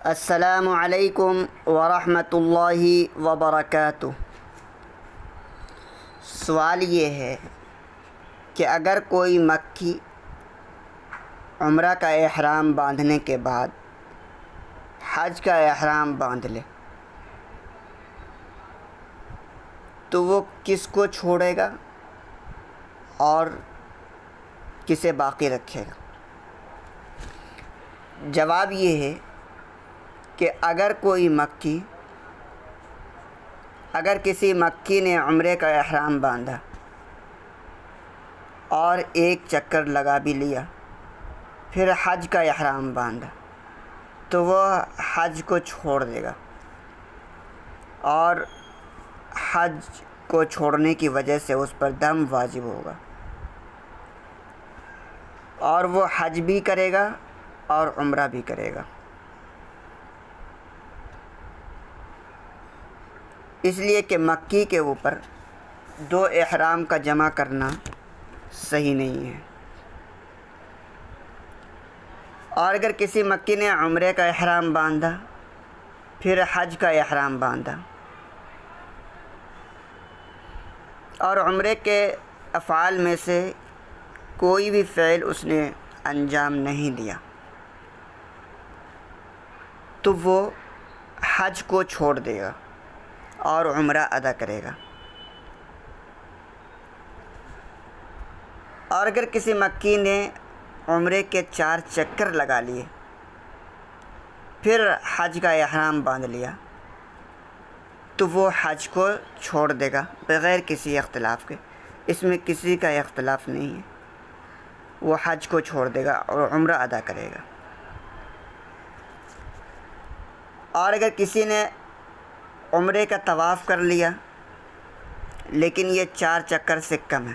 السلام علیکم ورحمۃ اللہ وبرکاتہ۔ سوال یہ ہے کہ اگر کوئی مکی عمرہ کا احرام باندھنے کے بعد حج کا احرام باندھ لے تو وہ کس کو چھوڑے گا اور کسے باقی رکھے گا؟ جواب یہ ہے کہ اگر کسی مکی نے عمرے کا احرام باندھا اور ایک چکر لگا بھی لیا، پھر حج کا احرام باندھا، تو وہ حج کو چھوڑ دے گا، اور حج کو چھوڑنے کی وجہ سے اس پر دم واجب ہوگا، اور وہ حج بھی کرے گا اور عمرہ بھی کرے گا۔ اس لیے کہ مکی کے اوپر دو احرام کا جمع کرنا صحیح نہیں ہے۔ اور اگر کسی مکی نے عمرے کا احرام باندھا پھر حج کا احرام باندھا اور عمرے کے افعال میں سے کوئی بھی فعل اس نے انجام نہیں دیا، تو وہ حج کو چھوڑ دے گا اور عمرہ ادا کرے گا۔ اور اگر کسی مکی نے عمرے کے 4 چکر لگا لیے، پھر حج کا احرام باندھ لیا، تو وہ حج کو چھوڑ دے گا بغیر کسی اختلاف کے۔ اس میں کسی کا اختلاف نہیں ہے، وہ حج کو چھوڑ دے گا اور عمرہ ادا کرے گا۔ اور اگر کسی نے عمرے کا طواف کر لیا لیکن یہ 4 چکر سے کم ہے،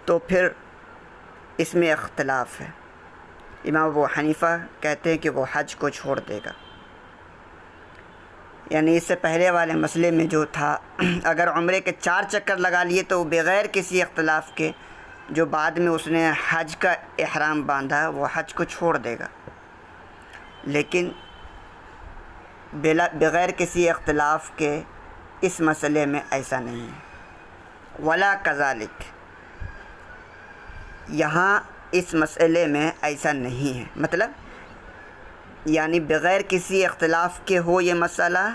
تو پھر اس میں اختلاف ہے۔ امام ابو حنیفہ کہتے ہیں کہ وہ حج کو چھوڑ دے گا۔ یعنی اس سے پہلے والے مسئلے میں جو تھا، اگر عمرے کے 4 چکر لگا لیے تو بغیر کسی اختلاف کے جو بعد میں اس نے حج کا احرام باندھا وہ حج کو چھوڑ دے گا، لیکن بغیر کسی اختلاف کے اس مسئلے میں ایسا نہیں ہے۔ ولا کذالک، یہاں اس مسئلے میں ایسا نہیں ہے، مطلب یعنی بغیر کسی اختلاف کے ہو یہ مسئلہ،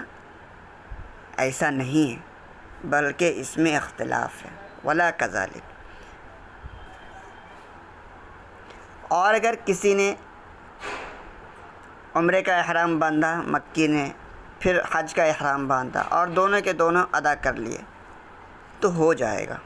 ایسا نہیں ہے، بلکہ اس میں اختلاف ہے۔ ولا کذالک۔ اور اگر کسی نے عمرے کا احرام باندھا مکی نے، پھر حج کا احرام باندھا اور دونوں کے دونوں ادا کر لیے، تو ہو جائے گا۔